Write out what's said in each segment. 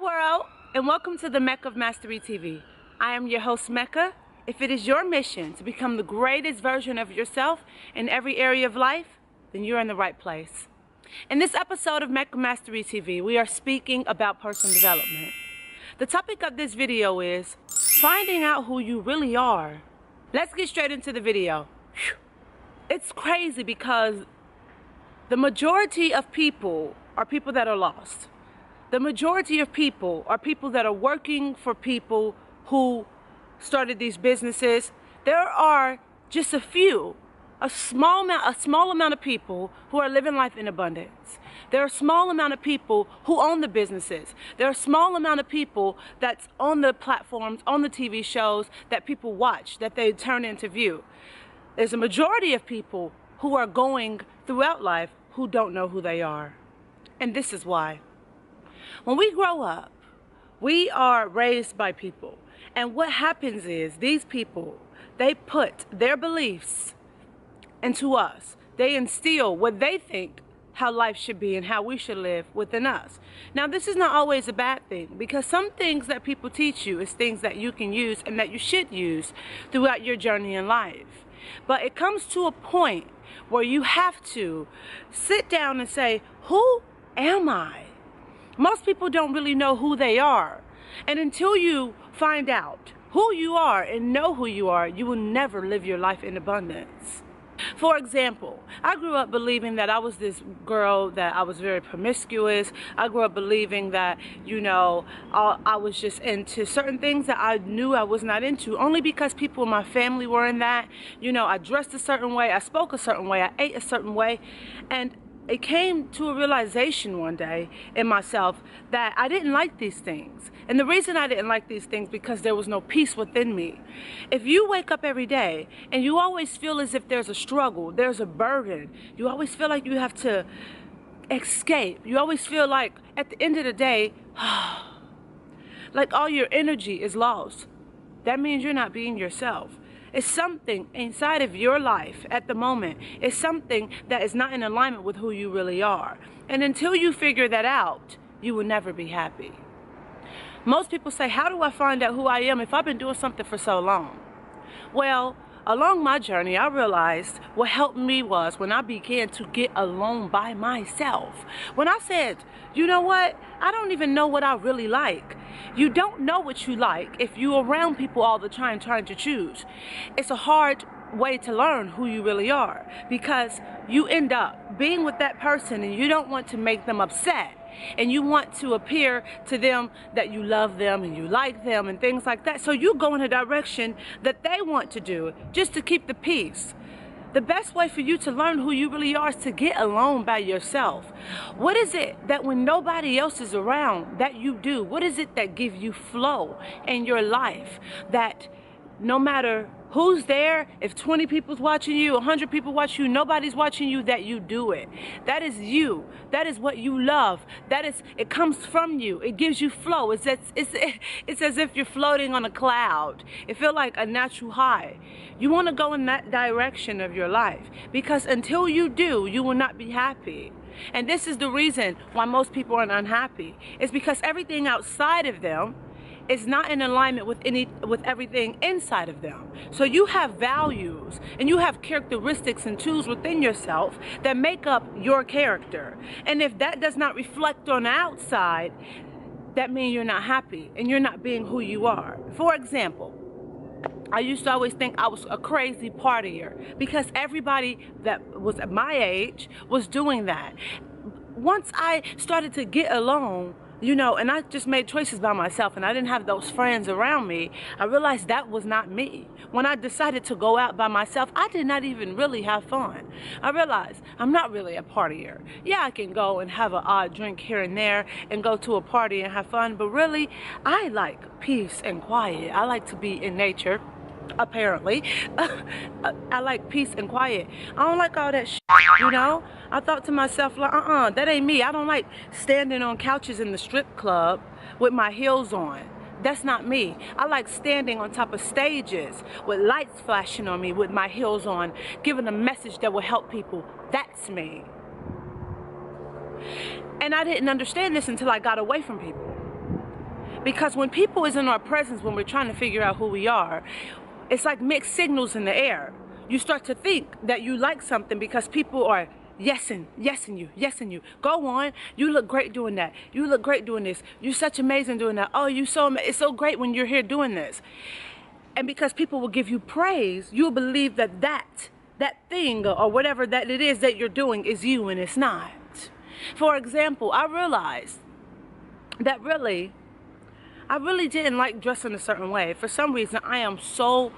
world, and welcome to the Mecca of Mastery TV. I am your host, Mecca. If it is your mission to become the greatest version of yourself in every area of life, then you're in the right place. In this episode of Mecca Mastery TV, we are speaking about personal development. The topic of this video is finding out who you really are. Let's get straight into the video. It's crazy because the majority of people are people that are lost. The majority of people are people that are working for people who started these businesses. There are just a small amount of people who are living life in abundance. There are a small amount of people who own the businesses. There are a small amount of people that's on the platforms, on the TV shows that people watch, that they turn into view. There's a majority of people who are going throughout life who don't know who they are. And this is why. When we grow up, we are raised by people. And what happens is these people, they put their beliefs into us. They instill what they think how life should be and how we should live within us. Now, this is not always a bad thing, because some things that people teach you is things that you can use and that you should use throughout your journey in life. But it comes to a point where you have to sit down and say, who am I? Most people don't really know who they are. And until you find out who you are and know who you are, you will never live your life in abundance. For example, I grew up believing that I was this girl, that I was very promiscuous. I grew up believing that, I was just into certain things that I knew I was not into, only because people in my family were in that. I dressed a certain way, I spoke a certain way, I ate a certain way. And it came to a realization one day in myself that I didn't like these things. And the reason I didn't like these things because there was no peace within me. If you wake up every day and you always feel as if there's a struggle, there's a burden, you always feel like you have to escape. You always feel like at the end of the day, like all your energy is lost. That means you're not being yourself. It's something inside of your life at the moment. It's something that is not in alignment with who you really are. And until you figure that out, you will never be happy. Most people say, how do I find out who I am if I've been doing something for so long? Well, along my journey, I realized what helped me was when I began to get alone by myself. When I said, you know what? I don't even know what I really like. You don't know what you like if you're around people all the time trying to choose. It's a hard way to learn who you really are, because you end up being with that person and you don't want to make them upset. And you want to appear to them that you love them and you like them and things like that. So you go in a direction that they want to do just to keep the peace. The best way for you to learn who you really are is to get alone by yourself. What is it that when nobody else is around that you do? What is it that gives you flow in your life, that no matter who's there, if 20 people's watching you, 100 people watch you, nobody's watching you, that you do it? That is you. That is what you love. It comes from you. It gives you flow. It's as if you're floating on a cloud. It feels like a natural high. You want to go in that direction of your life, because until you do, you will not be happy. And this is the reason why most people are unhappy. It's because everything outside of them is not in alignment with everything inside of them. So you have values and you have characteristics and tools within yourself that make up your character. And if that does not reflect on the outside, that means you're not happy and you're not being who you are. For example, I used to always think I was a crazy partier because everybody that was at my age was doing that. Once I started to get alone, and I just made choices by myself and I didn't have those friends around me, I realized that was not me. When I decided to go out by myself, I did not even really have fun. I realized I'm not really a partier. Yeah, I can go and have an odd drink here and there and go to a party and have fun, but really, I like peace and quiet. I like to be in nature. Apparently, I like peace and quiet. I don't like all that shit, I thought to myself, like, that ain't me. I don't like standing on couches in the strip club with my heels on. That's not me. I like standing on top of stages with lights flashing on me with my heels on, giving a message that will help people. That's me. And I didn't understand this until I got away from people. Because when people is in our presence, when we're trying to figure out who we are, it's like mixed signals in the air. You start to think that you like something because people are yesing you. Go on. You look great doing that. You look great doing this. You're such amazing doing that. Oh, it's so great when you're here doing this. And because people will give you praise, you'll believe that thing or whatever that it is that you're doing is you, and it's not. For example, I realized that I really didn't like dressing a certain way. For some reason, I am so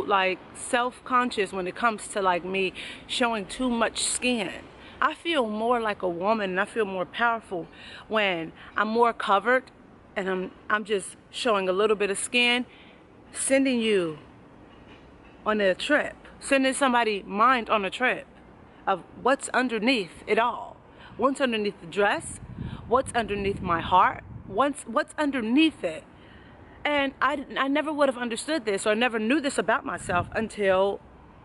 like self-conscious when it comes to like me showing too much skin. I feel more like a woman, and I feel more powerful when I'm more covered and I'm just showing a little bit of skin, sending you on a trip, sending somebody mind on a trip of what's underneath it all. What's underneath the dress, what's underneath my heart, what's underneath it. And I never would have understood this, or never knew this about myself until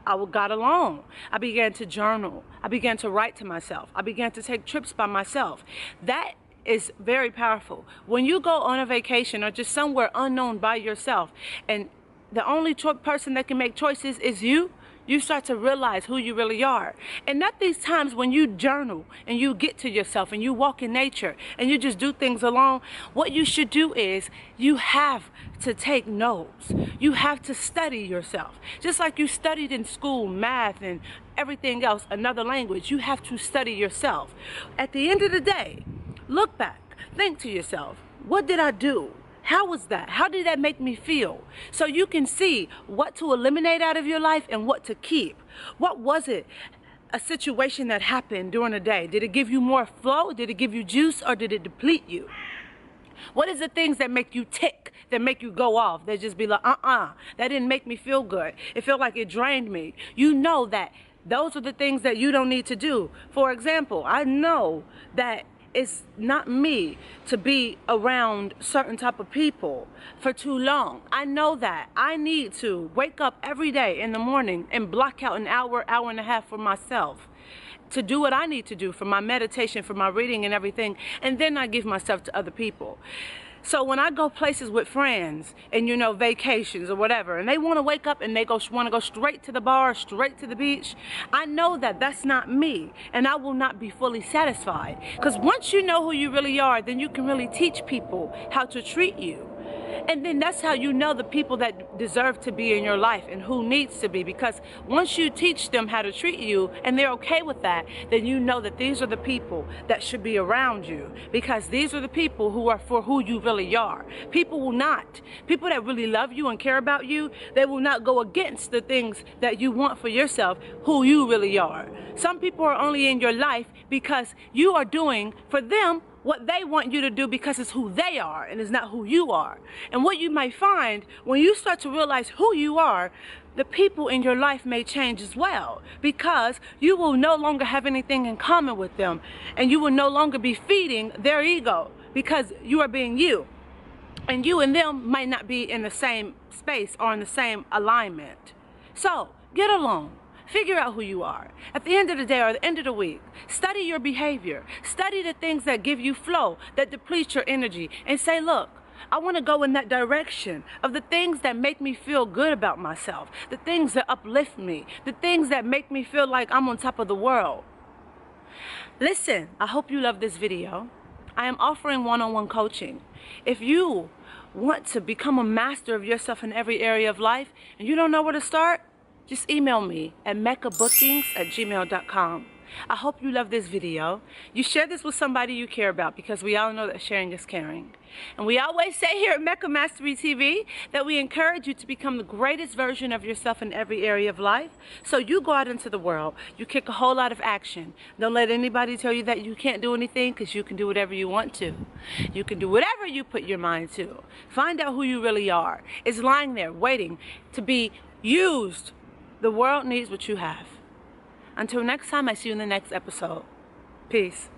I got alone. I began to journal. I began to write to myself. I began to take trips by myself. That is very powerful. When you go on a vacation or just somewhere unknown by yourself, and the only person that can make choices is you, you start to realize who you really are. And at these times when you journal and you get to yourself and you walk in nature and you just do things alone, what you should do is you have to take notes. You have to study yourself. Just like you studied in school, math and everything else, another language, you have to study yourself. At the end of the day, look back, think to yourself, what did I do? How was that? How did that make me feel? So you can see what to eliminate out of your life and what to keep. What was it? A situation that happened during the day. Did it give you more flow? Did it give you juice, or did it deplete you? What is the things that make you tick, that make you go off? That just be like, that didn't make me feel good. It felt like it drained me. You know that those are the things that you don't need to do. For example, I know that it's not me to be around certain type of people for too long. I know that I need to wake up every day in the morning and block out an hour and a half for myself to do what I need to do for my meditation, for my reading and everything, and then I give myself to other people. So when I go places with friends and, you know, vacations or whatever, and they want to wake up and they want to go straight to the bar, straight to the beach, I know that that's not me, and I will not be fully satisfied. Because once you know who you really are, then you can really teach people how to treat you. And then that's how you know the people that deserve to be in your life and who needs to be. Because once you teach them how to treat you and they're okay with that, then you know that these are the people that should be around you. Because these are the people who are for who you really are. People that really love you and care about you, they will not go against the things that you want for yourself, who you really are. Some people are only in your life because you are doing for them what they want you to do, because it's who they are and it's not who you are. And what you might find when you start to realize who you are, the people in your life may change as well, because you will no longer have anything in common with them, and you will no longer be feeding their ego, because you are being you, and you and them might not be in the same space or in the same alignment. So get along. Figure out who you are. At the end of the day or the end of the week, study your behavior. Study the things that give you flow, that deplete your energy, and say, look, I want to go in that direction of the things that make me feel good about myself, the things that uplift me, the things that make me feel like I'm on top of the world. Listen, I hope you love this video. I am offering one-on-one coaching. If you want to become a master of yourself in every area of life and you don't know where to start, just email me at meccabookings@gmail.com. I hope you love this video. You share this with somebody you care about, because we all know that sharing is caring. And we always say here at Mecca Mastery TV that we encourage you to become the greatest version of yourself in every area of life. So you go out into the world, you kick a whole lot of action. Don't let anybody tell you that you can't do anything, because you can do whatever you want to. You can do whatever you put your mind to. Find out who you really are. It's lying there waiting to be used. The world needs what you have. Until next time, I see you in the next episode. Peace.